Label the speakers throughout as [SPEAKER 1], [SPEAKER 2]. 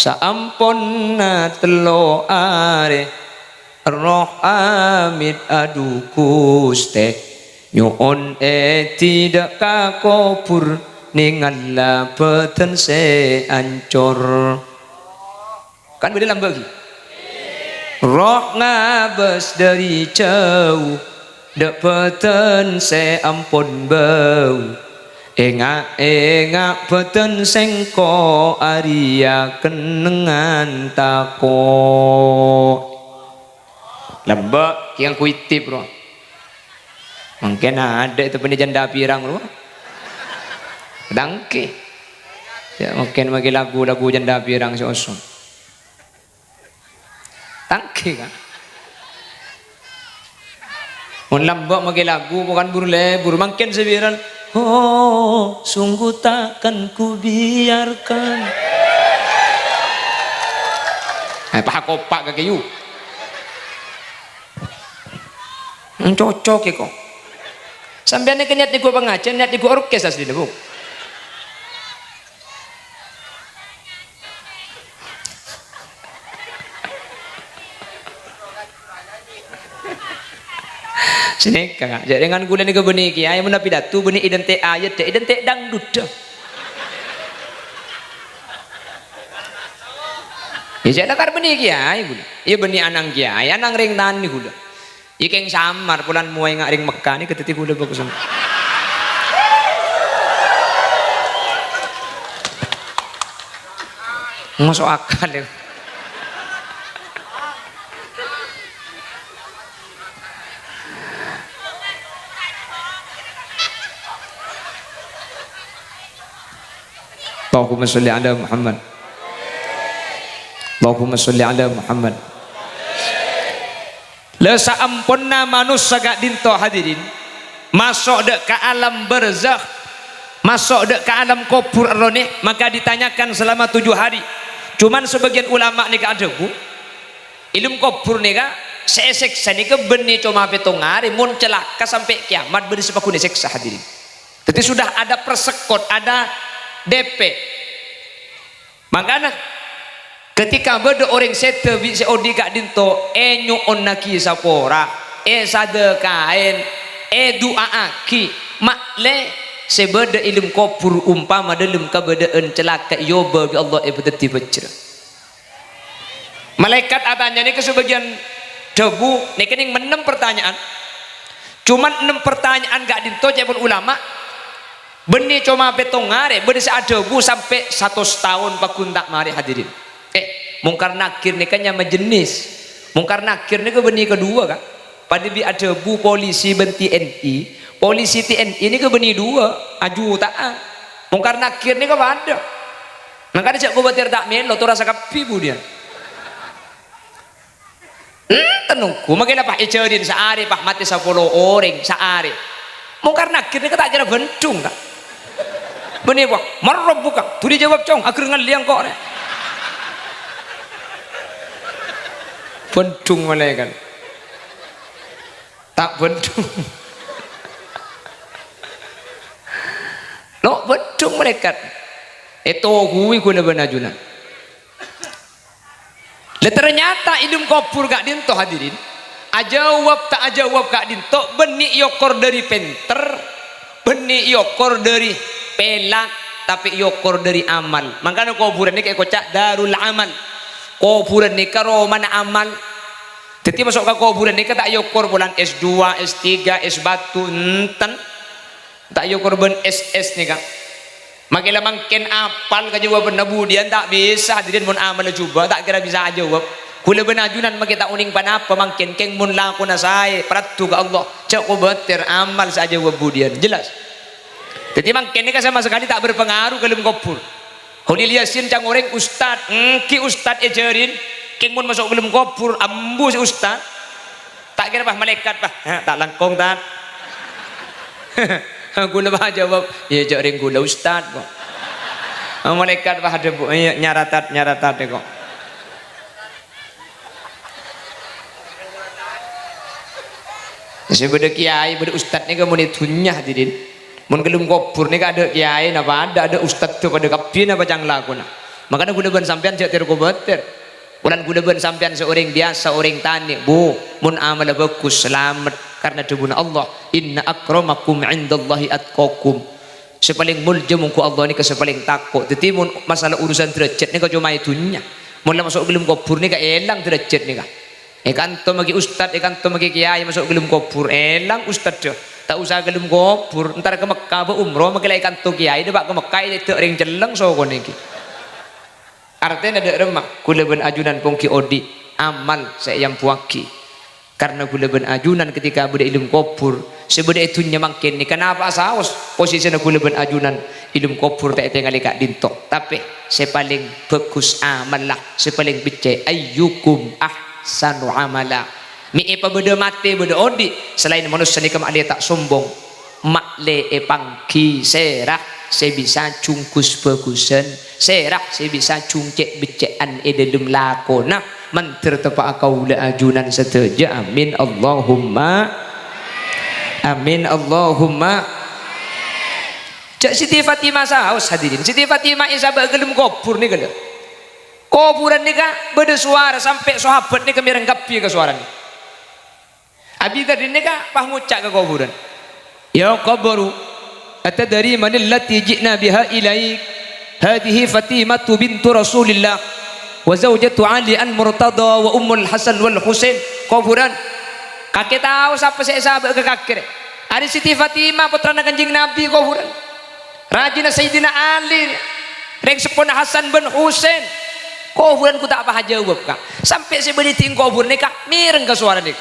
[SPEAKER 1] Saamponna telo are roh amit adu Gusti nyuon tidak kakopur ningalla beten se ancor kan beda lambagi roh ngabes dari jauh dek beten se ampun bau engak beten sengko aria kenengan tako lembak yang kuitip bro mungkin ada itu punya janda pirang bro dangke ya mungkin bagi lagu janda pirang si osong dangke kan mun lembak bagi lagu bukan buru mungkin sebiran oh sungguh takkan ku biarkan paha kopak ke kayu cocok ya kok sampai ini niat di gua pengajian niat di gua orkes asli bu sini kakak jadi dengan gula ni ke benih kiai mana pidato benih identik ayat identik dangdut dah ya jadi kar benih kiai gula iya benih anang kiai anang ring tani gula iya yang samar pulan muai ngak ring Mekah ni keteti gula bagus masuk akal ya Allahumma sholli ala Muhammad Allahumma sholli ala Muhammad la saamponna manusia gak dinto hadirin masuk dek ke alam barzakh masuk dek ke alam kubur arwah maka ditanyakan selama 7 hari cuman sebagian ulama nih ada bu ilmu kubur nih kak seseksa nih ke benih cuma petongari mun celaka sampai kiamat beri sepaku seksa hadirin jadi sudah ada persekot ada DP makanya ketika beda orang sete bisa odi gak dinto nyu onnaki sapora sadekain dua aki makle sebeda ilmu kubur umpama dalam kabedaan celaka yoba bi Allah ibadati bajra malaikat atanya ini ke sebagian debu ini kening 6 pertanyaan cuman 6 pertanyaan gak dinto jepun ulama benih cuma petongare benih seadebu sampai 100 tahun pakun tak mari hadirin mungkar nakir ni kan nyama jenis mungkar nakir ni ke benih kedua kan pada bi adebu polisi ben TNI polisi TNI ini ke benih 2 aju taat mungkar nakir ni ke ada maka dia cak batir tak melo tu rasa kapibu dia tenungku makin apa ijarin sehari pak mati 10 orang sehari mungkar nakir ni ke tak jana bentung tak benih bang marah buka tu dia jawab cong akhir ngaliang kok ne bentung malaikat tak bentung no bentung malaikat itu hui guna benajunan ternyata ilmu kubur gak dinto hadirin ajawab tak ajawab gak dinto benih yokor dari penter benih yokor dari pelak tapi yokor dari amal makanya kuburan ini kayak kocak darul amal kuburan ini karo mana amal jadi masuk ke kuburan ini tak yokor bulan S2 S3 S batu enten tak yokor ben SS nih kak makilah makin apal ke jawaban nabudian tak bisa hadirin mun amal coba tak kira bisa jawab kula benajunan makita uning panapa makin keng mun laku na saya peratu ke Allah cak ko beter amal saja wabudian jelas jadi makin ini kan sama sekali tak berpengaruh ke dalam kubur Holil Yasin cang orang ustad ki ustad ejerin keng mun masuk ke dalam kubur ambu si ustad tak kira bah malaikat bah tak langkong tak gula bah jawab ya jaring gula ustad kok malaikat bah ada nyaratat kok sebeda kiai beda ustad ni kamu ni tunyah hadirin mun kelum kubur ni ada kiai napa ada ustad tu pada kapin apa cang laku na makanya guna ben sampean cek terkobater bulan guna ben sampean seorang biasa orang tani bu mun amal bagus selamat karena debuna Allah inna akramakum indallahi atqakum sepaling mulja mungku Allah ni ke sepaling takut jadi mun masalah urusan derajat ni kau cuma itunya mun masuk gelem kubur ni ka elang derajat ni ka ikan to magi ustad ikan to magi kiai masuk gelem kubur elang ustad dah tak usah gelem kubur entar ke Mekah be umroh magi ikan to kiai dak ke Mekah itu ring celeng soko niki artinya ada remak kula ben ajunan pongki odi amal saya yang puaki karena kula ben ajunan ketika bude ilmu kubur sebeda itu nyamangkin ni kenapa saus posisinya kula ben ajunan ilmu kubur tak tinggal kak dintok tapi saya paling bagus amal lah saya paling becek ayyukum ahsanu amala mi apa beda mati beda odi selain manusia ni kemak tak sombong mak le pangki serah saya bisa cungkus bagusan serah saya bisa cungcek becekan dalam lakona mantir tepa kaula ajunan setuju amin Allahumma amin Allahumma cak Siti Fatimah saus hadirin Siti Fatimah isabah gelem kubur ni gelem kuburan ni kak beda suara sampai sahabat ni kami rengkapi ke suara ni Abi tadi ni kak pah ngucak ke kuburan ya qabru atadari man allati ji'na biha ilaik hadhihi Fatimah bintu Rasulillah wa zaujatu Ali an Murtada wa ummul Hasan wal Husain kuburan kakek tahu siapa saya sahabat ke kakek ada Siti Fatimah putra Kanjeng Nabi kuburan rajina Sayyidina Ali reng sepona Hasan bin Husain kuburan ku tak apa jawab kak sampai saya beri ting kubur ni kak mireng ke suara ni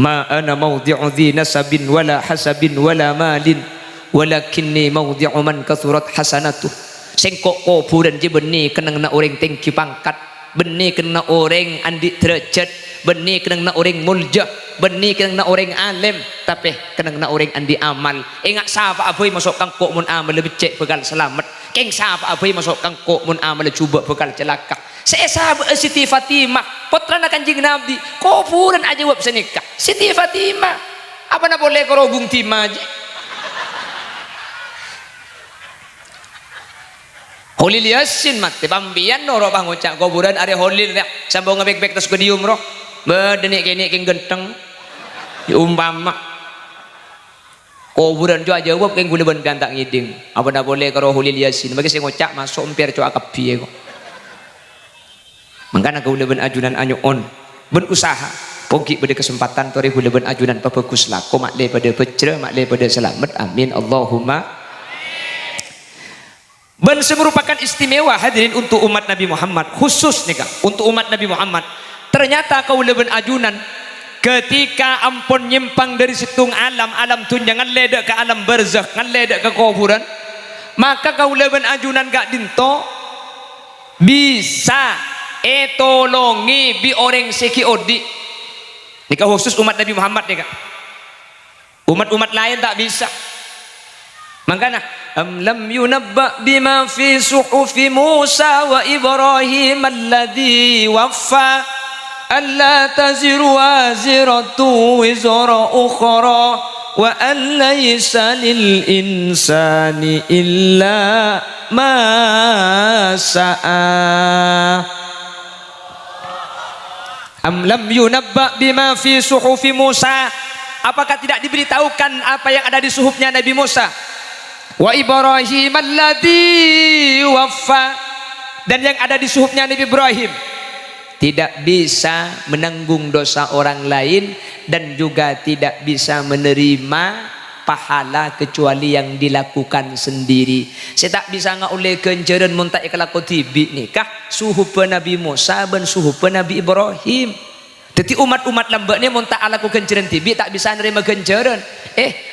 [SPEAKER 1] ma ana mawdi'u dhi nasabin wala hasabin wala malin walakinni mawdi'u man kathurat hasanatuh sengkok kuburan je benih kenang na orang tinggi pangkat benih kenang na orang andi derajat benih kenang na orang mulja benih kenang na orang alim tapi kenang na orang andi amal ingat siapa aboy masuk kangkok mun amal lebih cek bekal selamat keng siapa aboy masuk kangkok mun amal cuba bekal celaka saya sahabat Siti Fatimah putra Kanjeng Nabi kuburan aja wab senikah Siti Fatimah apa nak boleh kerobung timah aja Holil Yasin mati pambian noro bang ucap kuburan ada holil ya sambung ngebek-bek terus kedium roh bedenik kini keng genteng umpama kuburan jo aja wab keng gula ban gantak ngiding apa nak boleh karo Holil Yasin bagi saya ngucap masuk empir co akapi kok mangkana kau leben ajunan anyuon berusaha pogi pada kesempatan tori kau leben ajunan bagus lah kau makle pada pecera makle pada selamat amin Allahumma ben merupakan istimewa hadirin untuk umat Nabi Muhammad khusus nih kak untuk umat Nabi Muhammad ternyata kau leben ajunan ketika ampun nyimpang dari situng alam tunjangan ledak ke alam barzakh ngan ledak ke kuburan maka kau leben ajunan gak dinto bisa tolongi bi orang seki odi nikah khusus umat Nabi Muhammad nih kak umat-umat lain tak bisa makanya am lam yunabba bima fi suhufi Musa wa Ibrahim alladhi waffa alla taziru waziratu wizra ukhra wa an laysa lil insani illa ma sa'a am lam yunabba bima fi suhufi Musa apakah tidak diberitahukan apa yang ada di suhufnya Nabi Musa wa Ibrahim alladhi waffa dan yang ada di suhufnya Nabi Ibrahim tidak bisa menanggung dosa orang lain dan juga tidak bisa menerima pahala kecuali yang dilakukan sendiri saya tak bisa ngoleh kenceran muntak ikalaku tibi nikah suhu Nabi Musa dan suhu Nabi Ibrahim jadi umat-umat lambat ni muntak alaku kenceran tibi tak bisa nerima kenceran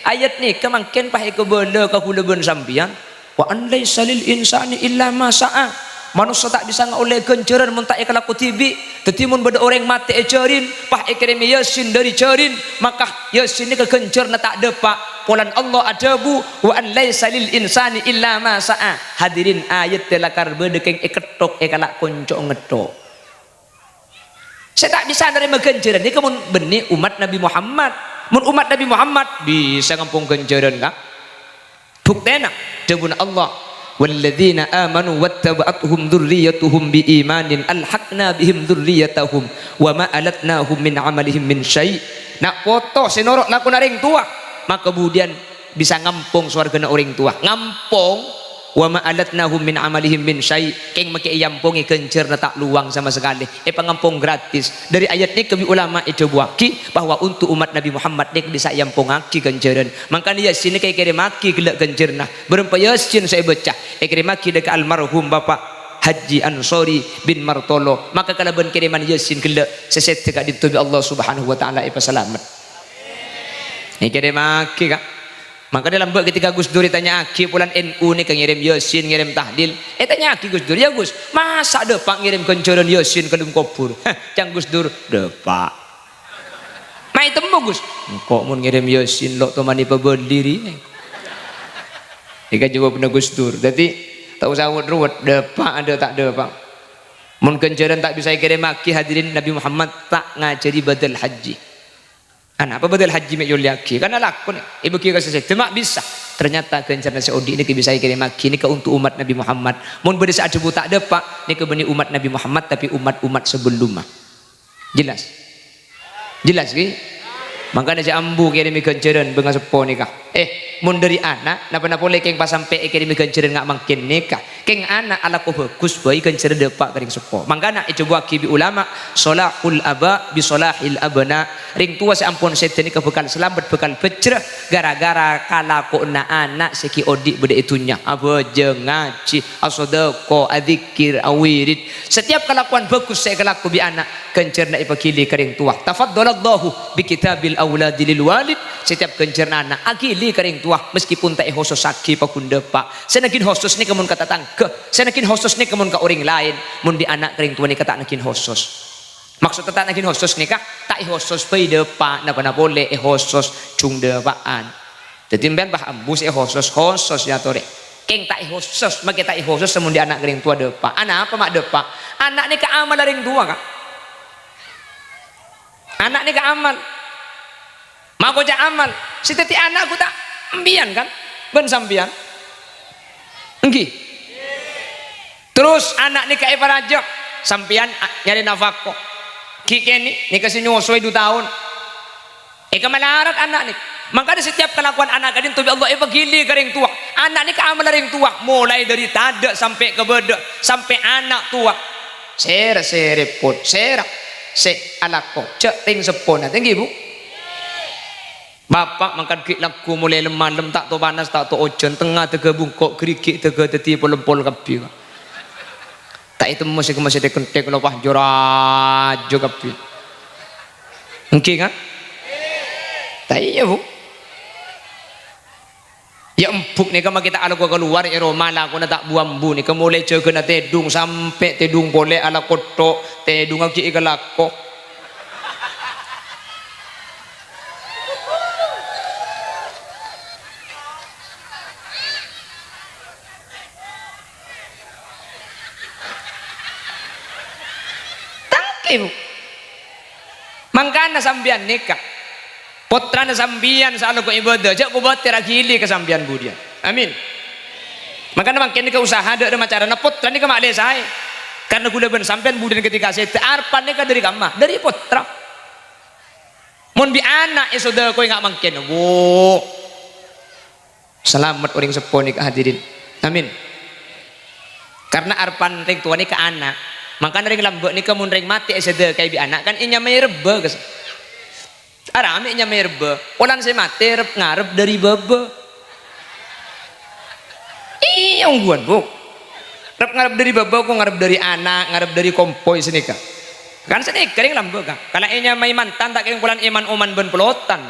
[SPEAKER 1] ayat ni kemangkin pahai kebela kakulabun sampian wa an laysa lil insani illa ma sa'a manusia tak bisa ngoleh kenceran muntak ikalaku tibi jadi mun beda orang mati cerin pah ikrimi Yasin dari cerin maka Yasin ni kekencer na tak depak polan Allah adabu wa an laysa lil insani illa ma sa'a hadirin ayat telakar bedekeng iketok ikalak konco ngetok saya tak bisa nerima kenceran ni kemun benih umat Nabi Muhammad mun umat Nabi Muhammad bisa ngampung kenceran kak buktena debun Allah walladzina amanu wattaba'athum dzurriyyatuhum biimanin alhaqna bihim dzurriyyatahum wa ma alatnahum min amalihim min syai'. Nak foto senorok laku naring tua, maka kemudian bisa ngampung swargana orang tua. Ngampung wa ma alatnahum min amalihim min syai', keng make yampungi kencerna tak luang sama sekali. Pengampung gratis. Dari ayat ini kami ulama itu buaki bahwa untuk umat Nabi Muhammad ni bisa yampungaki kenceran. Makanya yasin kay kirimaki gelak kencerna. Berempa yasin saya baca. Kirimaki dekat almarhum Bapak Haji Ansori bin Martolo. Maka kalau ben kiriman yasin gelak seset dekat ditubi Allah Subhanahu wa taala selamat. Ni kirimaki kak. Maka dalam buat ketika Gus Dur ditanya aki pulan NU ni kan ngirim yasin ngirim tahlil, tanya aki Gus Dur, ya Gus masa depak ngirim kencoran yasin ke dalam kubur? Cang Gus Dur depak mai temu Gus kok mau ngirim yasin lo temani peberdiri ika jawab na Gus Dur. Jadi tak usah ruwet depak ada tak depak mun kencoran tak bisa kirim aki. Hadirin Nabi Muhammad tak ngajari badal haji. Apa badal haji mek yuliaki karena lakon ibu kira saya temak bisa. Ternyata kencerna Saudi ini bisa kirim aki ini ke untuk umat Nabi Muhammad. Mun beri saat debu tak depak ni ke beni umat Nabi Muhammad tapi umat-umat sebelum mah. Jelas? Jelas ki? Makanya si ambu kirimi kenceran benga sepo nikah. Mun dari anak napa boleh keng pas sampai kirimi kenceran ngak mangkin nikah. Keng anak ala ko bagus bayi kenceran depak kering sepo. Makanya itu buat kibi ulama solahul aba bi solahil abna. Ring tua si ampun setan nikah bekal selamat bekal pecrah gara-gara kala ko na anak seki odik beda itunya. Apa je ngaji asodako adzikir awirid. Setiap kelakuan bagus saya kelaku bi anak kencerna ipakili kering tua. Tafaddalallahu bi kitabil auladi lil walid. Setiap kencerna anak akili kering tua meskipun tak hosos saki pakunda pak. Senakin hosos ni kemun kata tangke. Senakin hosos ni kemun ka orang lain. Mun di anak kering tua ni kata nakin hosos. Maksud tak nakin hosos ni kah? Tak hosos pai depak napa boleh hosos cung depaan. Jadi mben paham bus hosos ya tore. Keng tak hosos make tak hosos semun di anak kering tua depak. Anak apa mak depak? Anak ni ka amal ring tua kah? Anak ni ka amal. Mak ko ja amal. Si teti anak aku tak embian kan? Ben sambian. Enggi. Terus anak ni ka iparajak sampian nyari nafkah. Kikeni ni kasih nyosoi 2 tahun. Kemalarat anak ni. Maka setiap kelakuan anak kadin tu Allah ibagili kering tua. Anak ni ka amal ring tua mulai dari tada sampai ke beda sampai anak tua. Repot serak se alako cek ting sepona tinggi bu. Bapak makan kik laku mulai lemah lem tak to panas tak to ojon tengah tega bungkok kerikik tega teti polempol kapi. Tak itu masih dekentek lopah jorajo kapi. Engki kan? Tak iya bu. Ya empuk nih kama kita ala keluar Roma lah aku tak buambu nih mulai jaga na tedung sampai tedung boleh ala kotok tedung aki ikalako. Ibu mangkana sambian nikah putra na sambian sa ko ibadah jak ko batir agili ka sambian budian amin makana mangken ka usaha ada macara na putra ni ka male sae karena gula ben sambian budian ketika saya arpan ka dari kamah dari putra mun bi anak saudara ko ngak mangken wo selamat orang sepo ni hadirin amin karena arpan ring tua ni ka anak. Makanya ring lambek ni kemun ring mati esede kayak bi anak kan inya may rebe kes. Arame inya may rebe. Ulan saya mati rep ngarep dari bebe. Iyong buan bu. Rep ngarep dari bebe ko ngarep dari anak ngarep dari kompoi sini kah. Kan sini kering lambek kah. Kalau inya may mantan tak keng pulan iman oman ben pelotan.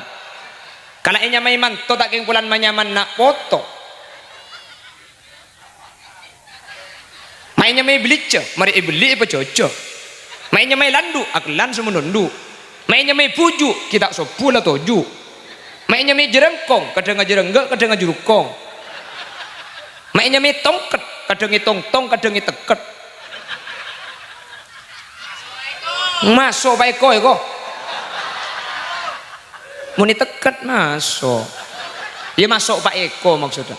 [SPEAKER 1] Kalau inya may manto tak keng pulan manyaman nak foto. Mainnya may belica, mari beli apa cocok. Mainnya may landu, aklan semua landu. Mainnya may puju, kita sopula toju. Mainnya may jerengkong, kadang jerengga, kadang jerukong. Mainnya may tongket, kadang tongtong, kadang teket. Masuk baik ko. Muni teket masuk. Ya masuk Pak Eko maksudnya.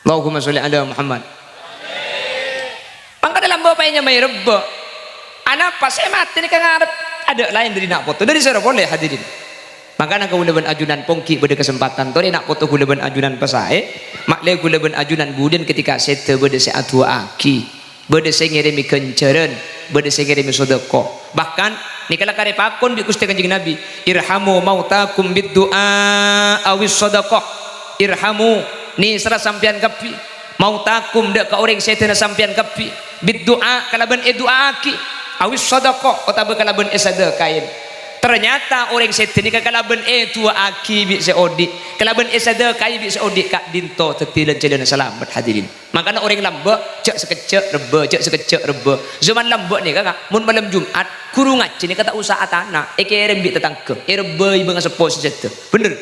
[SPEAKER 1] Allahumma sholli ala Muhammad. Maka dalam bapaknya mai reba anak pas saya mati ni kan ada lain dari nak foto dari sana boleh hadirin. Maka nak kulaban ajunan pongki pada kesempatan tu nak foto kulaban ajunan pasai mak le kulaban ajunan budin ketika sete bade se atua aki bade se ngirimi kenceran bade se ngirimi sedekah. Bahkan ni kala kare pakon bi Gusti Kanjeng Nabi irhamu mautakum biddu'a awis sedekah. Irhamu ni serah sampean kapi mautakum dak ka orang setena sampean kapi biddu'a kalaban doa aki awis sedekah utawa kalaban sedekain. Ternyata orang setan ni kalaban tua aki bi seodi kalaban sedekah bi seodi kak dinto tetilan jalan selamat hadirin. Makanya orang lamba cek sekecek reba cek sekecek reba zaman lamba ni kakak mun malam Jumat kurungat sini kata usaha tanah ekerem bi tetangke reba ibang sepo sejata bener.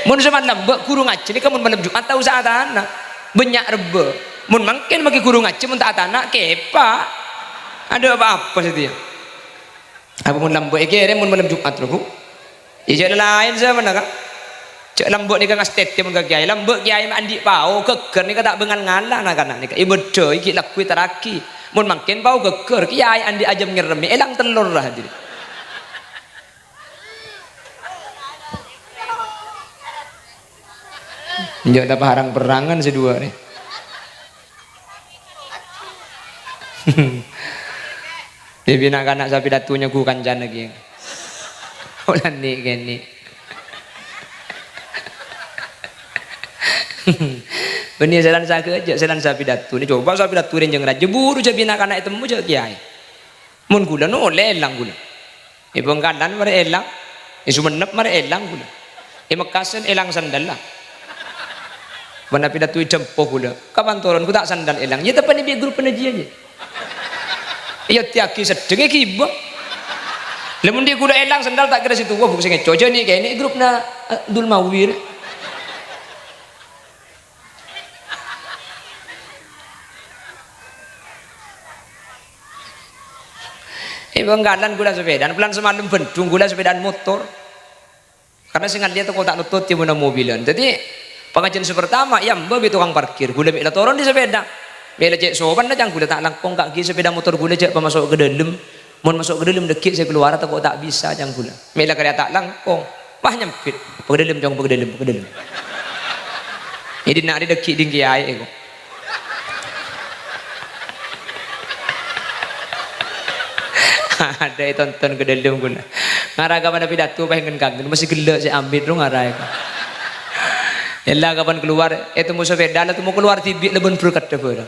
[SPEAKER 1] Mun zaman lamba kurungat sini kamun malam Jumat tahu usaha tanah banyak reba mun mungkin bagi kurungat mun tak tanah kepa ada apa-apa situ ya. Apa mun lambok iki mun malam Jumat lho. Ya lain zaman nak. Cek lambok ni kan stete mun kiai. Lambok kiai mandi pau geger ni tak bengal ngalah nak anak ni. Ibedo iki laku taraki. Mun mangken pau geger kiai andi ajam ngeremi elang telur lah hadirin. Njok dapat harang perangan sedua ni. Bibi nak kanak sapi datunya ku kancan lagi. Ulan ni gini. Benih selan sakit aja selan sapi datu ni coba sapi datu renjeng raja buru jadi nak kanak itu muncul kiai. Mun gula no lelang gula. Ibu kanan mare elang. Isu menep mare elang gula. Mekasen elang sandal lah. Bana pidatu jempoh gula. Kapan turun ku tak sandal elang. Ya tepan ni grup penajian je. Iya tiaki sedeng kiba. Lemun dia kuda elang sandal tak kira situ wah buk sing cojo ni kayak ini grup na Dul Mawir. Banggalan gula sepeda, pelan semalam bendung gula sepedaan motor. Karena singan dia tu kau tak nutut dia mana mobilan. Jadi pengajian pertama ya mbak tukang parkir gula bela turun di sepeda. Bela cek soban dah jangan gula tak langkong kaki sepeda motor gula cek masuk ke dalam. Mau masuk ke dalam dekik saya keluar atau kok tak bisa jangan gula. Bela kerja tak langkong. Wah nyempit. Ke dalam jangan ke dalam ke dalam. Jadi nak ada dekik dingki air kok. Ada tonton ke dalam guna. Ngarah kapan ada pidato pengen kangen masih gelak saya ambil dong ngarah itu. Elah kapan keluar itu mau sepeda lah tu mau keluar tibik lebon berkat dah.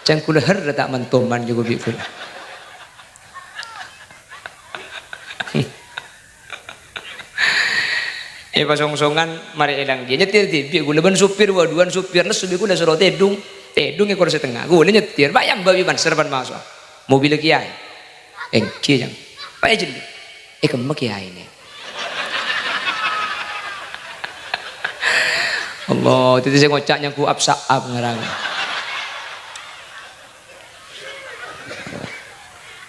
[SPEAKER 1] Jangan kulahar tak mantoman juga bikul. Pasong-songan mari elang dia nyetir tibik gula ban supir waduan supir nes subi gula suruh tedung ekor setengah gula nyetir bayam babi ban serban masuk mobil kiai engki jang payah jadi kemak kiai ini Allah itu saya ngocaknya ku absaab ngarang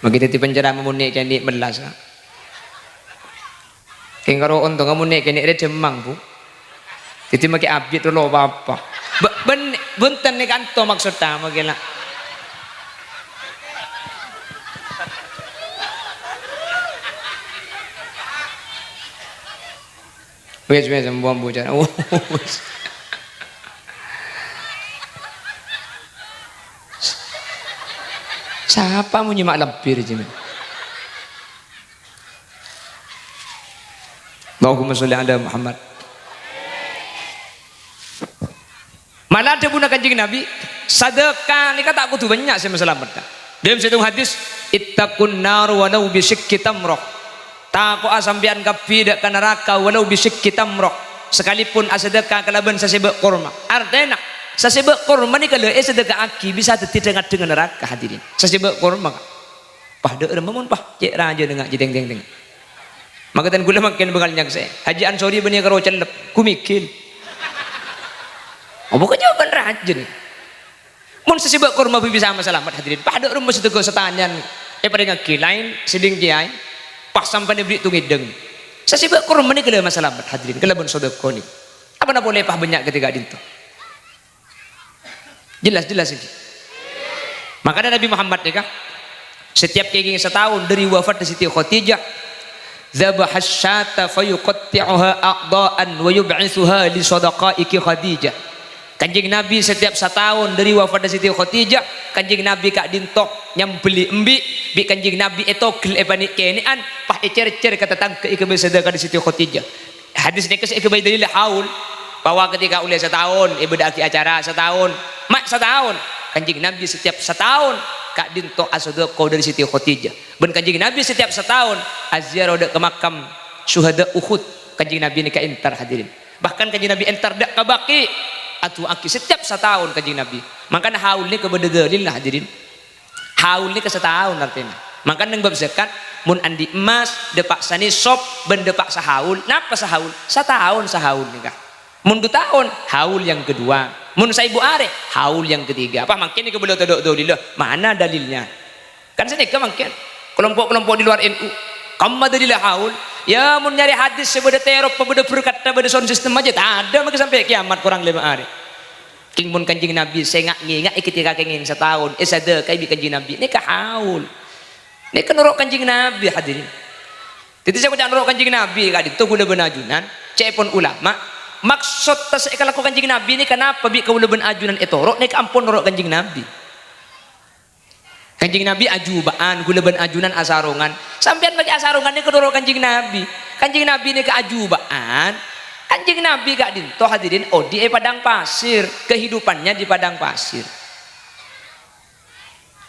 [SPEAKER 1] begitu di penjara memunik kenik melas kengkaro untung memunik kenik dia jemang bu jadi makai abjit dulu apa benten ni kanto maksudnya makanya wes sembuhan bujan siapa mau nyimak lampir je Allahumma sholli ala Muhammad. Malah ada guna Kanjeng Nabi sedekah ni kata aku tu banyak saya selamat dalam satu hadis ittaqun nar walau bisyikki tamrah takut asambian kapi dak ke neraka walau bisyikki tamrah sekalipun sedekah kalaban sesebek kurma artinya sesebek kurma ni kalau sedekah aki bisa tidak dengan neraka hadirin sesebek kurma pah dak rememun pah cek raja dengar jedeng deng deng maka tan gula makin bengalnya saya Haji Ansori bani karo celep ku mikir apa jawaban raja ni mun sesebek kurma bisa selamat hadirin pah dak remes sedekah setanyan pada ngaki lain seding kiai pas sampai diberi tungideng sesebek kurma ni kalau selamat hadirin kelaban sedekah ni apa nak boleh pah banyak ketika dinto Jelas ini. Makanya Nabi Muhammad ya kah, setiap kenging setahun dari wafat Siti Khadijah, dzabahas syata fayuqatti'uha a'dha'an wa yub'itsuha li sadaqaiki Khadijah. Kanjeng Nabi setiap setahun dari wafat Siti Khadijah, kanjeng Nabi kak dintok nyambeli embi bi kanjeng Nabi etogel ebani kenean pah ecer-ecer kata tangke ike bersedekah di Siti Khadijah. Hadis ini kesek kebai dalil haul bahwa ketika ulia setahun ibu daki acara setahun mak setahun kanjeng Nabi setiap setahun kak dintok asodoko dari Siti Khadijah. Ben kanjeng Nabi setiap setahun aziarah ke makam syuhada Uhud, kanjeng Nabi ini ka entar hadirin. Bahkan kanjeng Nabi entar dak kabaki atau aki setiap setahun kanjeng Nabi. Makanya haul ni kepada dalil lah hadirin. Haul ni ke setahun artinya. Makanya nang bab zakat mun andi emas depak sani sop ben depak sahaul. Napa sahaul? Setahun sahaul nikah. Mun 2 tahun haul yang kedua. Mun saibu are haul yang ketiga. Apa makin ni ke beliau tadok dalil? Mana dalilnya? Kan sini ke makin kelompok-kelompok di luar NU. Kamu dalil haul. Ya mun nyari hadis sebeda terop sebeda berkata beda sound system aja tak ada maka sampai kiamat kurang 5 hari. King mun kanjeng Nabi saya ngak ketika kenging setahun sada kai bi kanjeng Nabi ini haul. Ini kan nurut kanjeng Nabi hadirin. Jadi saya ucap nurut kanjeng Nabi kak itu guna benajunan cepon ulama maksud tas kalau kanjeng Nabi ini kenapa bi kau leben ajunan etorok ini ampun nurut kanjeng Nabi. Kanjeng Nabi ajubaan gula ben ajunan asarongan sampean bagi asarongan ini kedoro kanjeng Nabi. Kanjeng Nabi ini ke ajubaan kanjeng Nabi gak dinto hadirin di padang pasir, kehidupannya di padang pasir.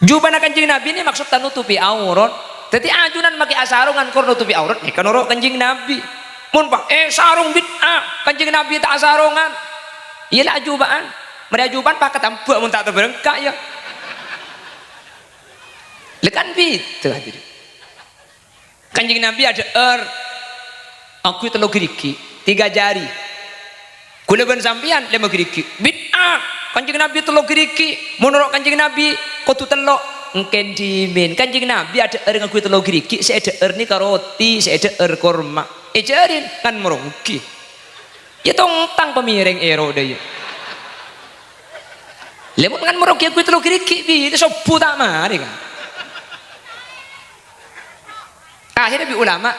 [SPEAKER 1] Jubana kanjeng Nabi ini maksud nutupi aurat. Jadi ajunan bagi asarongan kur nutupi aurat ini kedoro kanjeng Nabi. Mun pak sarung bid'ah kanjeng Nabi tak asarongan. Iyalah ajubaan. Mereka ajubaan pakai tambah mun tak terberengkak ya. Lekan itu hadirin. Kanjeng Nabi ada aku telo geriki 3 jari. Kula ben sampean 5 geriki. Bid'ah. Kanjeng Nabi telo geriki. Menurut kanjeng Nabi kudu telo engken dimin. Kanjeng Nabi ada dengan aku telo geriki, saya ada ni karoti, saya ada kurma. Ejarin kan merungki. Ya tong pemiring ero deh. Lemut kan merungki aku telo geriki bi, itu sobu tak mari kan. Akhirnya bi ulama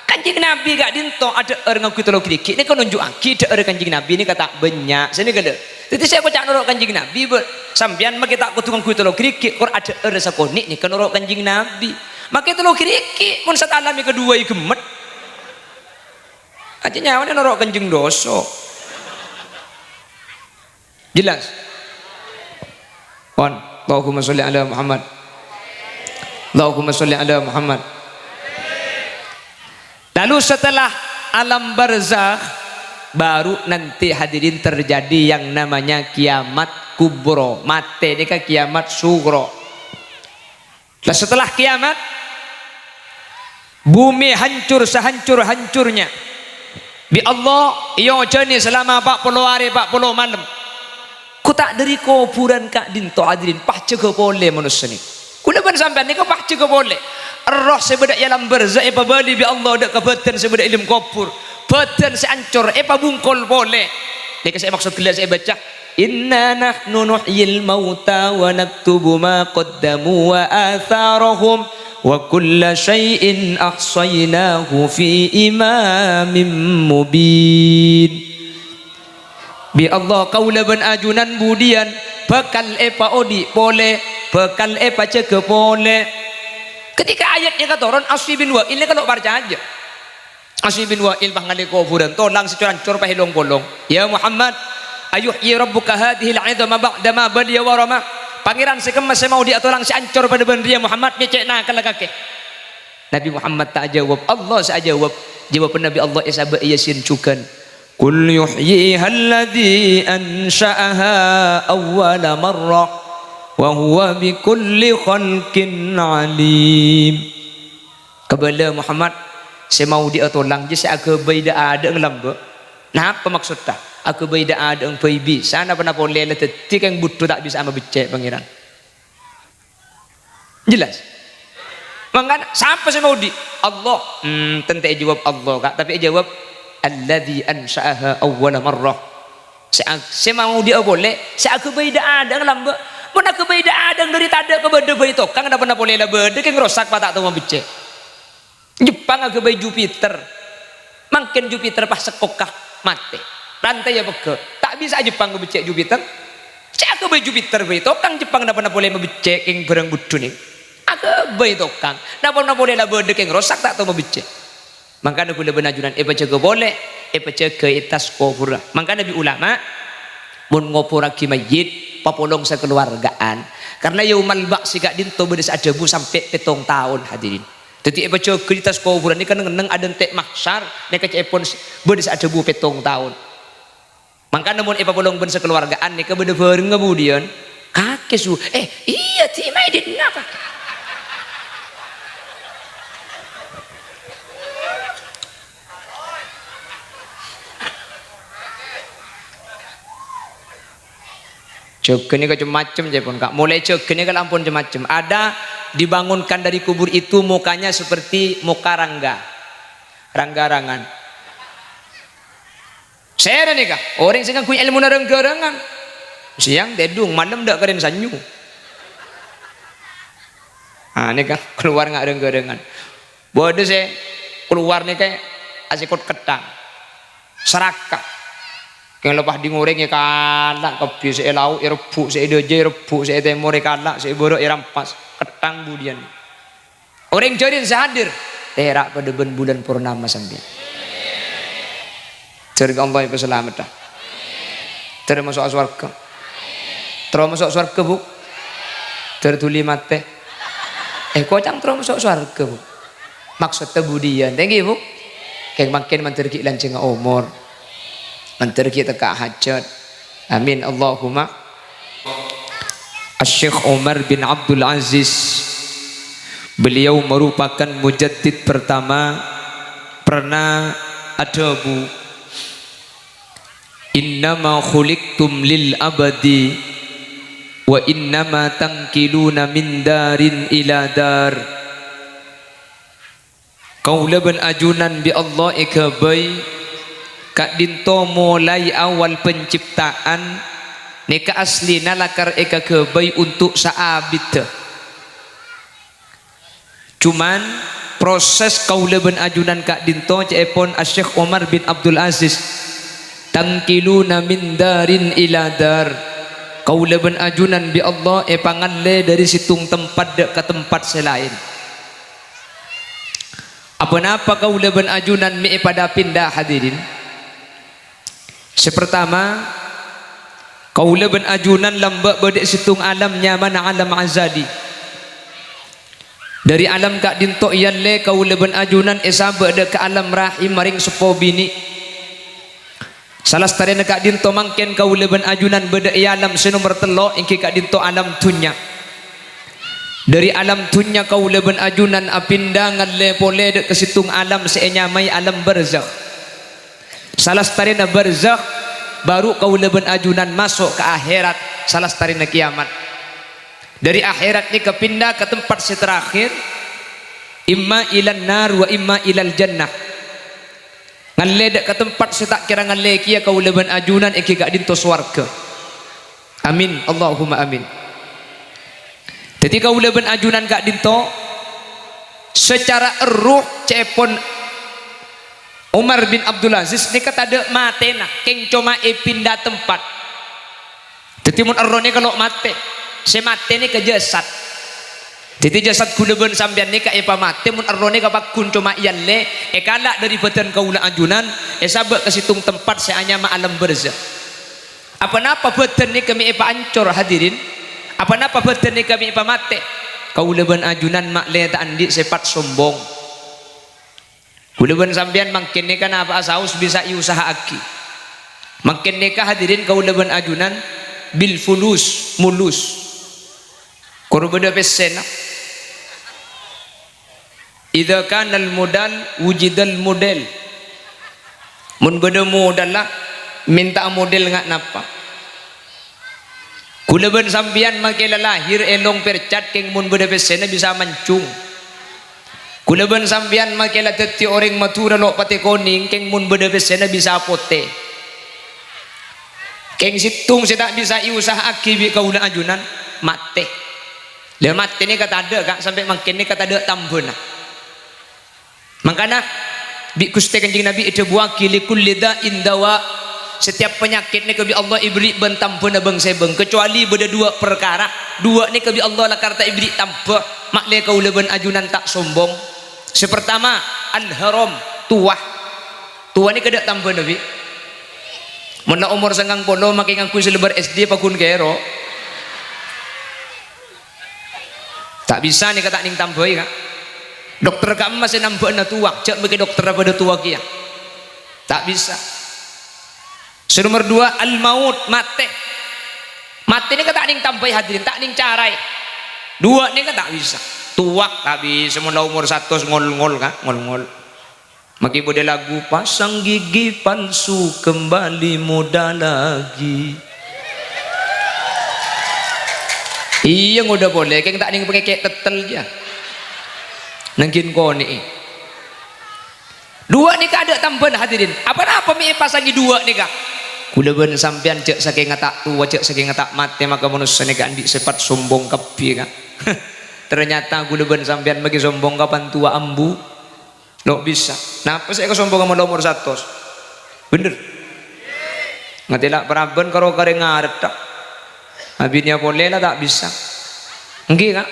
[SPEAKER 1] kanjeng Nabi gak dinto ada orang kita lo kiri ini kan nunjuk aki ada kanjeng Nabi ini kata banyak sini kada jadi saya kocak nurut kanjeng Nabi sampean maka tak kutungan kita lo kiri kor ada orang sakonik nih kan nurut kanjeng Nabi maka itu lo kiri pun saat alami kedua i gemet aja nyawa nurut kanjeng doso jelas on Allahumma sholli ala Muhammad Allahumma sholli ala Muhammad. Lalu setelah alam barzakh baru nanti hadirin terjadi yang namanya kiamat kubro. Mate ini kan kiamat sugro. Nah, setelah kiamat bumi hancur sehancur-hancurnya. Bi Allah iyo jani selama 40 hari 40 malam. Ku tak dari kuburan kak dinto hadirin pah cego boleh manusia ni. Kula ban sampean ni kau pah cego boleh. Roh sebedak alam barzakh apa bali bi Allah dak kabatan sebedak ilmu kubur. Badan seancur apa bungkol boleh. Ni saya maksud kelas saya baca inna nahnu nuhyil mauta wa naktubu ma qaddamu wa atharahum wa kulla syai'in ahsaynahu fi imamin mubin. Bi Allah kaula ban ajunan budian bakal epa odi boleh bakal epa cege boleh. Ketika ayatnya kata orang Asy bin Wa'il ini kalau baca aja Asy bin Wa'il pangali kuburan tolang securan-cur pahilong bolong ya Muhammad ayuhyi rabbuka hadhil 'idama ba'da ma badiya wa rama pangeran sekemas mau dia tolang seancur pada bendria Muhammad mecekna kalakake Nabi Muhammad tak jawab Allah saya jawab jawaban Nabi Allah isaba yasin cukan kul yuhyiha alladhi ansha'aha awwala marrah wa huwa bi kulli khalqin alim. Kepada Muhammad saya mau dia tolong je saya ke baida ada ngelambe. Nah apa maksud tak? Aku baida ada ang paibi. Sana pernah boleh lah tetik yang butuh tak bisa ama becek pangeran. Jelas. Mangkan siapa saya mau di? Allah. Tentu jawab Allah kak. Tapi jawab alladzi ansha'aha awwala marrah. saya mau dia boleh saya aku beda adang lamba mun aku beda adang dari tada ke beda bayi tokang ada pernah boleh lah beda ke ngerosak patak tu becek Jepang aku bayi Jupiter makin Jupiter pas sekokah mati rantai ya peke tak bisa Jepang becek Jupiter saya aku bayi Jupiter bayi tokang Jepang ada pernah boleh becek yang barang budu ni aku bayi tokang ada pernah boleh lah beda ke ngerosak tak tu becek makanya kula benajunan jaga boleh jaga itas kufur makanya nabi ulama mun ngopuraki mayit papolong sekeluargaan karena yaumal ba'si gak dinto bedes ajabu sampai 7 tahun hadirin jadi jaga itas kufur ini kan ngeneng ada tek mahsyar nek kecepon bedes ajabu 7 tahun makanya mun papolong ben sekeluargaan nek bede bareng kemudian kakek su iya ti maidin apa Jogen ini macam-macam je pun kak. Mulai jogen ini kalau ampun macam-macam. Ada dibangunkan dari kubur itu mukanya seperti muka rangga, rangga-rangan. Saya nih kak. Orang yang punya ilmu rangga-rangan. Siang dedung, malam dak keren sanyu. Ah ini kak keluar nggak rangga-rangan. Bodoh saya keluar nih kayak asikot ketang, serakah. Yang lepas di ngoreng ya kalak kebi saya lau rebuk saya doje rebuk saya temor kalak saya borok rampas ketang budian orang jorin sehadir terak pada bulan purnama sampai cerga Allah itu selamat dah termasuk surga termasuk surga bu tertuli mate kocang termasuk surga bu maksudnya budian thank you bu kayak makin menterki lancing umur antara kita ke hajat amin Allahumma Syekh Umar bin Abdul Aziz beliau merupakan mujaddid pertama pernah ada bu innama khuliqtum lil abadi wa innama tangkiluna min darin ila dar kaula ben ajunan bi Allah ikabai Kak dinto mulai awal penciptaan neka asli nalakar eka kebay untuk saabit cuman proses kauleben ajunan kak dinto cepon Syekh Umar bin Abdul Aziz tangkiluna min darin ila dar kauleben ajunan bi Allah pangalle dari situng tempat dek ke tempat selain apa napa kauleben ajunan mi pada pindah hadirin sepertama kaula ben ajunan lambak bedek situng alam nyaman alam azali dari alam kak dinto yalle kaula ben ajunan esaba de ke alam rahim maring sepo bini salah starena kak dinto mangken kaula ben ajunan bedek alam senomor telo ingki kak dinto alam dunya dari alam dunya kaula ben ajunan apinda ngalle pole de ke situng alam seenyamai alam barzakh salah starina barzakh baru kaula ben ajunan masuk ke akhirat salah starina kiamat dari akhirat ini kepindah ke tempat terakhir imma ilan nar wa imma ilal jannah ngaledek ke tempat tak kira ngalle kia kaula ben ajunan iki gak dinto swarga amin Allahumma amin jadi kaula ben ajunan gak dinto secara ruh cepon Umar bin Abdul Aziz ni kata ada mate nak keng cuma pindah tempat jadi mun erone kalau mate se mate ni ke jasad jadi jasad kula ben sampean ni ka epa mate mun erone ka pakun cuma yalle kalak dari badan kaula ajunan sabak ke situng tempat se anya ma alam barzakh apa napa badan ni kami epa ancor hadirin apa napa badan ni kami epa mate kaula ben ajunan mak le ta andi sepat sombong Kulaban sampean makin neka apa asaus bisa usaha aki makin neka hadirin kaulaban ajunan bil fulus mulus korbada pesena idza kana al modal wujidal model mun beda modal lah minta model ngak napa kulaban sampean makin lahir elong percat keng mun beda pesena bisa mancung kulaban sambian makela teti orang matura lo pate koning keng mun beda besena bisa apote Keng situng saya tak bisa usaha akibi kaula ajunan mate. Dia mate ni kata ada kak sampai makin ni kata ada tambun. Makanya bi kuste kanjeng Nabi itu buakili kulli da'in dawa. Setiap penyakit ni kebi Allah ibri bentampun abang sebeng kecuali beda dua perkara. Dua ni kebi Allah lah kata ibri tanpa maklai kaula ben ajunan tak sombong. Sepertama al-haram tuah. Tuah ni kada tanpa Nabi. Mula umur sanggang polo makin ngaku selebar SD pakun kero. Tak bisa ni kata ning tamboi kak. Dokter kamu masih nampak na tua. Cak bagi dokter apa ada tua kia. Tak bisa. Nomor dua al-maut mate. Mate ni kata ning tamboi hadirin tak ning carai. Dua ni kata tak bisa. Tuak tak bisa. Mula umur 100 ngol-ngol kak ngol-ngol. Maki bude lagu pasang gigi palsu kembali muda lagi. Iya udah boleh kayak tak ning pakai kayak tetel aja. Nangkin ko ni. Dua ni kada tambahan hadirin. Apa mi pasangi dua ni kak? Kula ben sampean cek saking ngatak tua cek saking ngatak mate maka manusia ni kan di sifat sombong kapi kak. Ternyata kula ben sampean bagi sombong kapan tua ambu. Lo bisa. Napa saya kesombongan sama nomor 100? Bener. Ngatila peraban karo kare ngaret tak. Abinya boleh lah tak bisa. Enggak kak.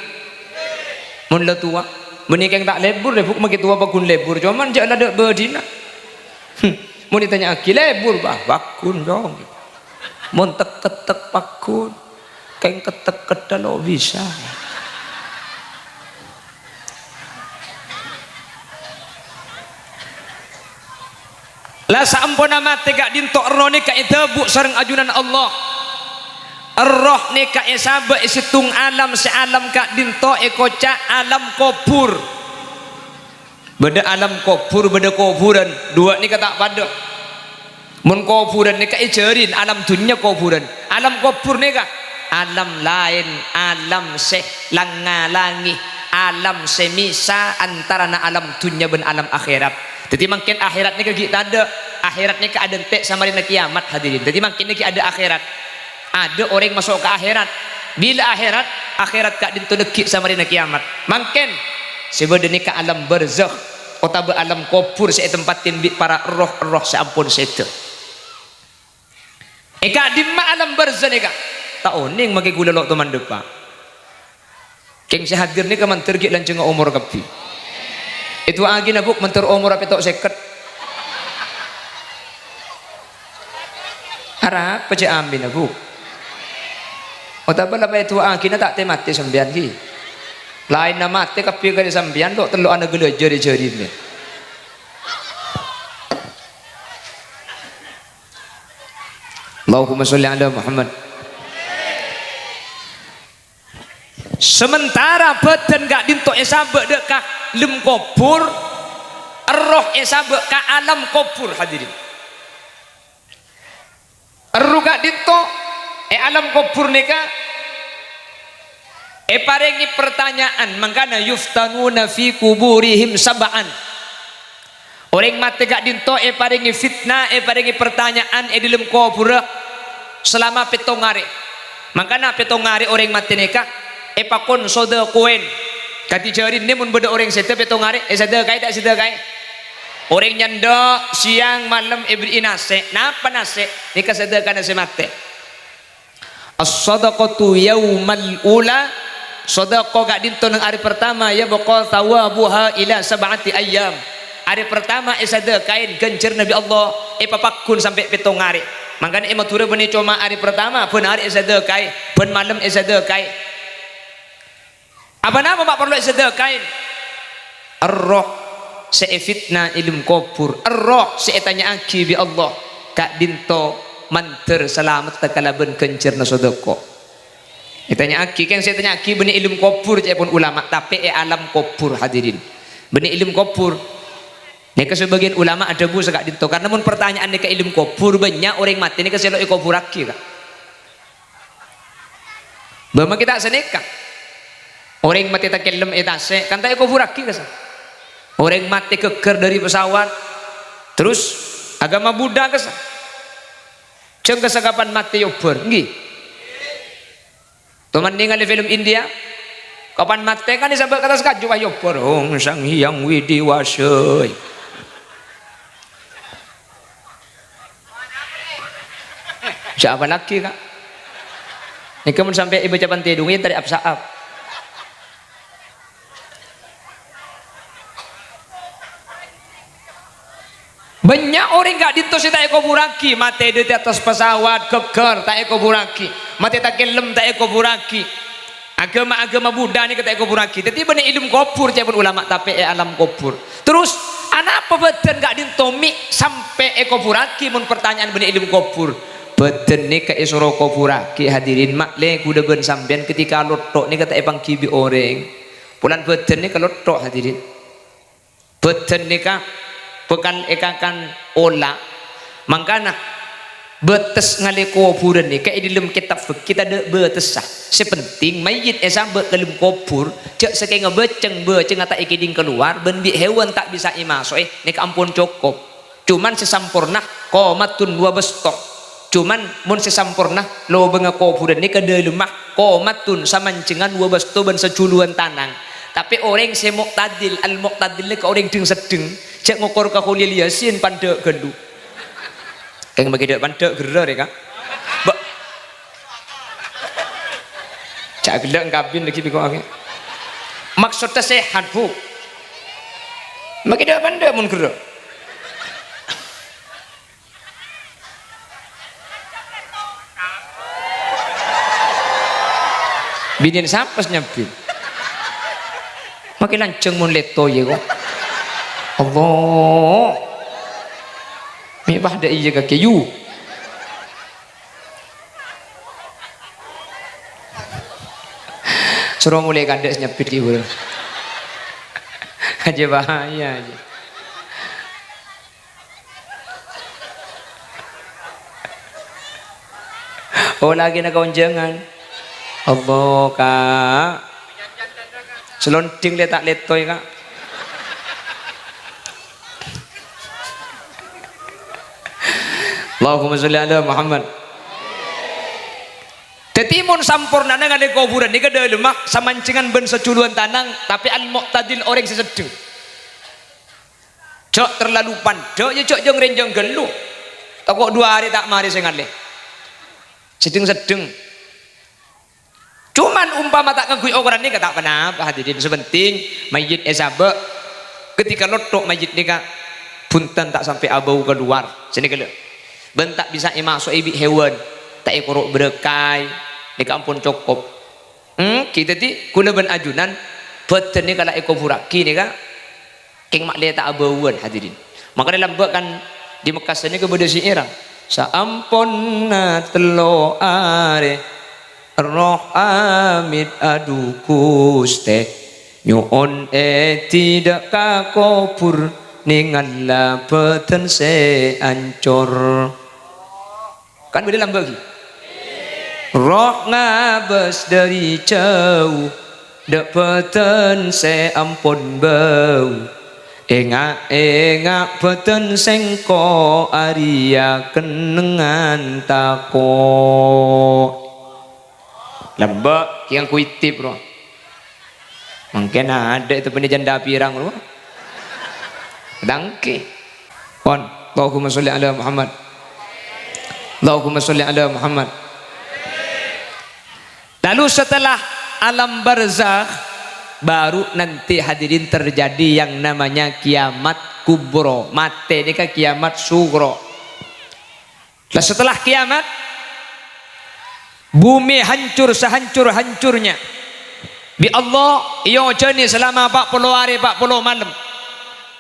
[SPEAKER 1] Mun la tua. Menikah yang tak lebur lebur makin tua bakun lebur. Cuman jangan ada berdina. Mun ditanya aki lebur bah bakun dong. Mun tek bakun. Keng ketek lo bisa. Lah sampuna mate gak dintok roh ni ka idabuk sareng ajunan Allah. Roh ni ka isaba isitung alam si alam ka dintok ekoca alam kubur. Beda alam kubur beda kuburan. Dua ni kata pada. Mun kuburan ni ka ijerin alam dunia kuburan. Alam kubur ni ka alam lain, alam se langalangi, alam semisa antara na alam dunia ben alam akhirat. Jadi makin akhirat ni kita ada akhirat ni ada tek sama dengan kiamat hadirin. Jadi makin ni ada akhirat. Ada orang masuk ke akhirat. Bila akhirat kak dintu dekik sama dengan kiamat. Makin sebenarnya ni ke alam barzakh atau alam kubur saya tempatin para roh-roh seampun setu. Eka di ma alam barzakh ni kak. Tak oning magi gula lok teman depan. Keng sehadir ni ke mantergi lanceng umur kapi. Itu agi nabuk mentor umur apa tok seket. Harap pece ambil nabuk. Otak bala itu agi na tak temati sambian ki. Lain nama te kapi kali sambian lo telu anak gelo jari-jari ni. Allahumma sholli ala Muhammad. Sementara badan gak dintok esabek dekah lem kubur, roh esabek ka alam kubur hadirin. Roh gak dintok alam kubur nika parengi pertanyaan mangkana yuftanuna fi kuburihim sab'an. Orang mati gak dintok parengi fitnah parengi pertanyaan di dalam kubur selama 7 hari. Mangkana 7 hari orang mati nika pakon soda kuen kati jarin ni mun beda orang sete 7 hari sedekai tak sedekai orang nyanda siang malam ibri nase napa nase nika sedekah nase mate as-sadaqatu yaumal ula sedekah gak dinto nang hari pertama ya baqa thawabuha ila 7 ayyam. Hari pertama sedekain gencer Nabi Allah papakun sampai 7 hari. Mangkana matura beni cuma hari pertama pun hari sedekai pun malam sedekai. Apa nama mak perlu sedekain? Ar-roh se'fitna ilm kubur. Ar-roh se'tanya aki bi Allah kak dinto manter selamat takalaban kencerna sedekah. Itanya aki kan saya tanya aki benih ilmu kubur cek pun ulama tapi alam kubur hadirin. Benih ilmu kubur. Nika sebagian ulama ada bu sekak dinto karena mun pertanyaan nika ilmu kubur banyak orang mati nika selok kubur aki kak. Bama kita seneka. Orang mati tak kelem etase kan tak kubur aki kasa. Orang mati keker dari pesawat terus agama Buddha kasa. Jeng kesagapan mati yobor nggih. Teman ningali film India kapan mati kan disebut kata sekaju yobor Ong Sang Hyang Widiwasa. Siapa lagi kak? Ini kamu sampai ibu capan tidungnya tadi absaab. Banyak orang gak ditos tak eko buraki, mati di atas pesawat geger tak eko buraki, mati tak kelem tak eko buraki. Agama-agama Buddha ini kata eko buraki. Jadi benar ilmu kubur cepun ulama tapi alam kubur. Terus anak apa beden gak dintomi sampai eko buraki mun pertanyaan benar ilmu kubur. Beden ni ke isoro kubburaki hadirin makle kuda ben sampean ketika lotok ni kata epang kibi orang. Pulan beden ni ke lotok hadirin. Beden ni ka pekan ekakan olah mangkana betes ngale kuburan ni kayak di dalam kitab kita ada betes sah sepenting mayit esa dalam kubur cek sekeng ngebeceng ata ikiding keluar ben bi hewan tak bisa imaso ni ampun cukup cuman sesampurna komatun dua bestok cuman mun sesampurna lo benga kuburan ni ke dalemah komatun samancengan dua bestok ben seculuan tanang. Tapi orang se muqtadil al muqtadil ke orang deng sedeng cek ngokor ka khulil yasin pandek gendu keng bagi dek pandek gerer ya kak cak gelek kabin lagi biko ake maksudnya sehat bu bagi dek pandek mun gerer binin sapes nyabin makin lanceng mun leto ya kok Allah mibah ada iya kaki yu suruh mulai kandak nyepit gitu aja bahaya aja oh lagi nak konjangan Allah kak selonting letak letoy kak Allahumma sholli ala Muhammad. Tetimun sampurna dengan kuburan ni kada lemah samancingan ben seculuan tanang tapi al muqtadil orang sesedeng. Cok terlalu pandok ya cok jeng renjeng gelu. Toko 2 hari tak mari sing ngalih. Sedeng-sedeng. Cuman umpama tak ngegui ukuran ni kata kenapa hadirin sebenting mayit esabe ketika lotok mayit ni kak punten tak sampai abau keluar sini kele ben tak bisa imasuk ibi hewan tak ikorok berkai ni ampun cukup kita ti kuna ben ajunan beten ni kalau eko buraki ni kak keng makle tak abauan hadirin maka dalam kan di Mekah sini kepada si era saampun telo are roh amit adu kuste nyuon tidak kakopur ningalla peten se ancor kan beda dalam bagi roh ngabes dari jauh dek peten se ampun bau engak peten sengko aria kenengan tako lembak yang kuitip bro mungkin ada itu penjanda pirang bro dangke pon Allahumma sholli ala Muhammad Allahumma sholli ala Muhammad. Lalu setelah alam barzakh baru nanti hadirin terjadi yang namanya kiamat kubro mate ini kan kiamat sugro. Nah, setelah kiamat bumi hancur sehancur-hancurnya bi Allah iyo jani selama 40 hari 40 malam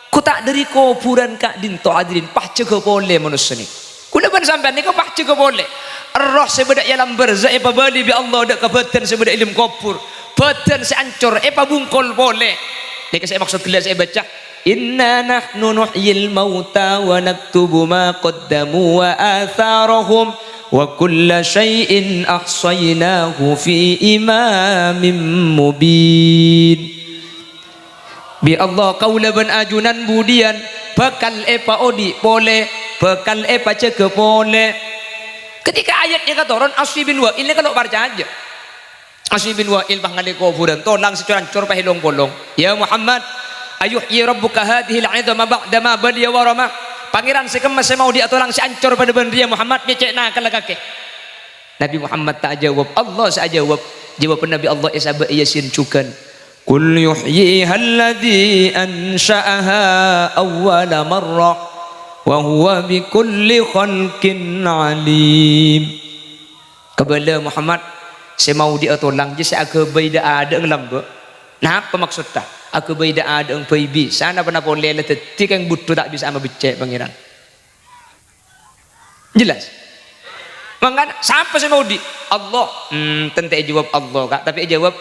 [SPEAKER 1] ku tak dari kuburan kak dinto hadirin pah cega boleh manusia ni kuda ban sampean ni kau pah cega boleh roh sebedak alam barzakh apa bali bi Allah dak kabatan sebedak ilmu kubur badan seancur apa bungkol boleh ni saya maksud kelas saya baca inna nahnu nuhyil mauta wa naktubu ma qaddamu wa atharahum wa kulla syai'in ahsaynahu fi imamin mubin. Bi Allah kaula ban ajunan budian bakal epa odi boleh bakal epa cege boleh Ketika ayatnya katoron Asy bin Wa'il ini kalau baca aja. Asy bin Wa'il pangali kuburan tolang securan-cur pahilong bolong. Ya Muhammad, ayuhyi rabbuka hadhil 'idama ba'da ma baliya wa rama. Pangeran sekemas mau dia tolang si ancur pada bendria Muhammad mecekna kalakake. Nabi Muhammad tak jawab, Allah saya jawab. Jawaban Nabi Allah isaba yasin cukan. Qul yuhyiha alladhi ansha'aha awwala marrah wa huwa bikulli khalqin alim. Kepada Muhammad, saya mau dia tolong je saya ke baida ada ngelambe. Nah apa maksudnya? Aku baida ada ang paibi. Sana pernah boleh letik yang butuh tak bisa ama becek pangeran. Jelas? Makanya siapa saya mau di Allah? Tentu jawab Allah kak. Tapi jawab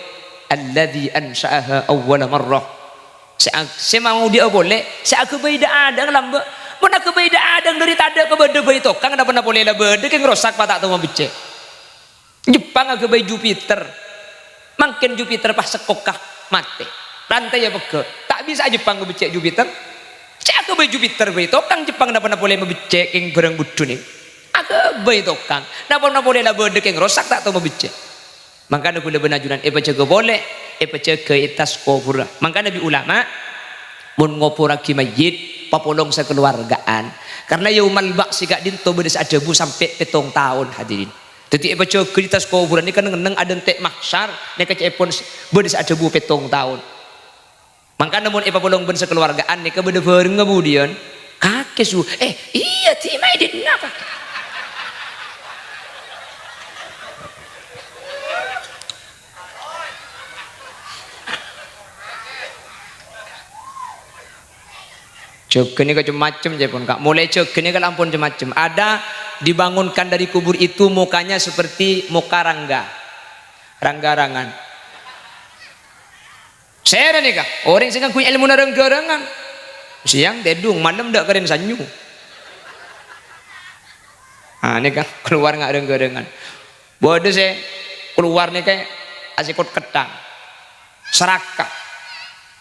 [SPEAKER 1] alladzi ansha'aha awwala marrah. Saya mau dia boleh. Saya aku baida ada ngelambe. Mun aku baida ada dari tada ke bede bayi tokang ada pernah boleh lah bede yang rosak tak tahu mau becek. Jepang aku bayi Jupiter. Makin Jupiter pas sekokah mati. Rantai ya peke. Tak bisa Jepang becek Jupiter. Saya aku bayi Jupiter bayi tokang Jepang ada pernah boleh becek yang barang budu nih. Aku bayi tokang. Nak pernah boleh lah bede yang rosak tak tahu mau becek. Makanya aku lebih najunan. Jaga boleh. Jaga itas kubur. Makanya Nabi ulama mun ngopuraki mayit papolong sekeluargaan karena yaumal ba'si gak dinto bedes adebu sampai 7 tahun hadirin. Jadi baca cerita kuburan ini kan ngeneng ada tek mahsyar nek kecepon bedes adebu 7 tahun. Maka namun papolong ben sekeluargaan nek bede bareng kemudian kakek su iya ti mai dit napa. Jogen ini macam-macam je pun kak. Mulai jogen ini kalau ampun macam-macam. Ada dibangunkan dari kubur itu mukanya seperti muka rangga, rangga-rangan. Saya nih kak. Orang sehingga punya ilmu rangga-rangan. Siang dedung, malam dak keren sanyu. Ah ini kan keluar nggak rangga-rangan. Bodoh saya keluar nih kayak asikot ketang, serakah.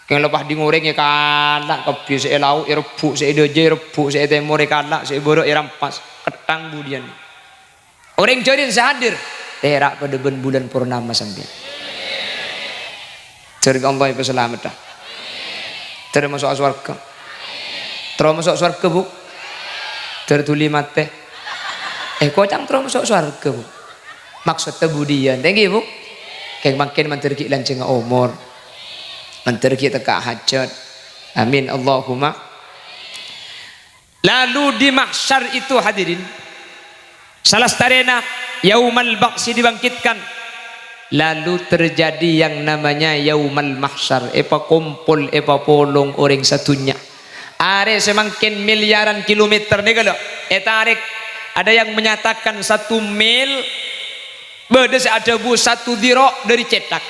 [SPEAKER 1] Yang lepas di ngoreng ya kalak kebi saya lau rebuk saya doje rebuk saya temor kalak saya borok rampas ketang budian orang jodoh sehadir terak pada bulan purnama sampai cerita Allah itu selamat dah termasuk surga termasuk surga bu tertuli mate kocang termasuk surga bu maksudnya budian thank you bu kayak makin menterki lanceng umur menteri kita ke hajat amin Allahumma. Lalu di mahsyar itu hadirin salah starena yaumal ba'si dibangkitkan lalu terjadi yang namanya yaumal mahsyar kumpul polong orang satunya are semakin miliaran kilometer nih kalau tarik ada yang menyatakan 1 mil bedes ada bu 1 dirok dari cetak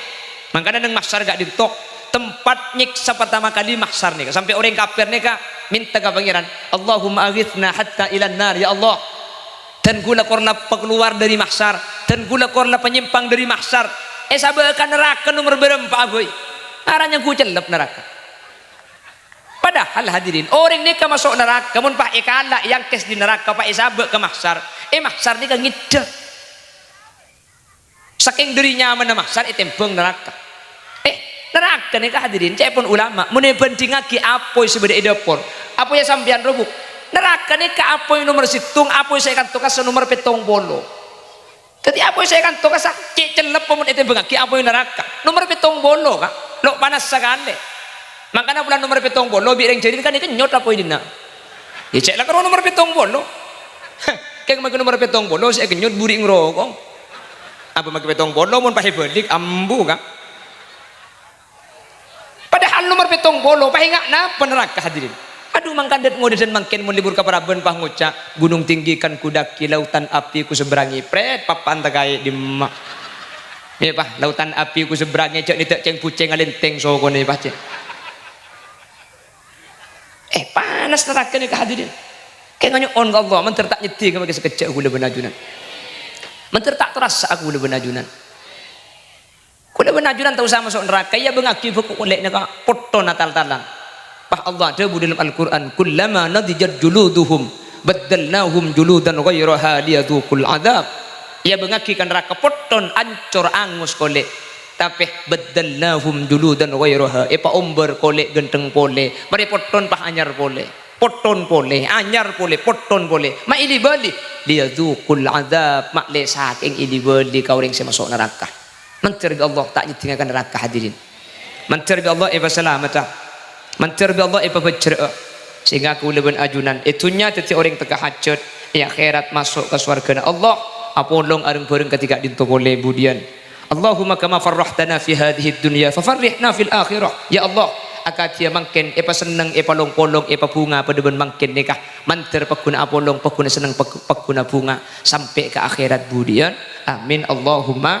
[SPEAKER 1] makanya neng mahsyar gak ditok tempat nyiksa pertama kali mahsyar nih sampai orang kafir nih kak minta ke pangeran Allahumma aghithna hatta ilan nar ya Allah dan gula korna keluar dari mahsyar dan gula korna penyimpang dari mahsyar sabakan neraka nomor berempat boy arahnya ku celep neraka padahal hadirin orang nih masuk neraka mun pak ikala yang kes di neraka pak sabak ke mahsyar mahsyar nih kan ngide saking dirinya mana mahsyar tembong neraka neraka nih hadirin cek pun ulama mune banding lagi apa sebenarnya dapur apa ya sampean rubuk neraka nih apa nomor situng apa saya kan tukas nomor 70 jadi apa saya kan tukas cek celep pemun itu bengaki apa neraka nomor 70 kak lo panas sekali makanya bulan nomor 70 biar yang jadi kan ini nyot apa ini nak ya cek lah kalau nomor 70 kayak makin nomor 70 saya kenyot buri ngerokok apa makin 70 mun pakai balik ambu kak padahal nomor 70 pakai nggak napa neraka hadirin aduh mangkandet ngode dan makin mau libur ke Paraben pah ngucap gunung tinggi kan kudaki lautan api ku seberangi pret papan tagai di mak ya pah lautan api ku seberangi cek nitek ceng puceng alenteng soko nih pah cek panas neraka nih hadirin kayak nganyuk on ke Allah menter tak nyeti ke sekecek gula benajunan menter tak terasa aku gula benajunan kuda benajunan tahu sama masuk neraka ya bengaki buku olehnya kak foto natal talang Pak Allah ada dalam Al-Quran kullama nadijat juluduhum baddalnahum juludan ghairaha liyadhuqul adzab. Ia mengakikan neraka poton ancor angus kolek, tapi baddalnahum juludan ghairaha epa omber kolek genteng pole mari poton pah anyar pole, poton pole anyar pole poton pole mak ini bali liyadhuqul adzab, mak le saking ini bali kau ring masuk neraka. Menteri Allah tak ditinggalkan neraka hadirin. Menteri Allah iba salamata, menteri Allah iba bajra, sehingga aku lebih ajunan itunya teti orang teka hajat ya akhirat masuk ke surga Allah apolong areng bareng ketika dinto boleh budian. Allahumma kama farrahtana fi hadhihi dunya fafarrihna fil akhirah. Ya Allah akatia mangken epa seneng epa long-polong epa bunga pada ben mangken nikah manter paguna apolong paguna seneng paguna bunga sampai ke akhirat budian. Amin Allahumma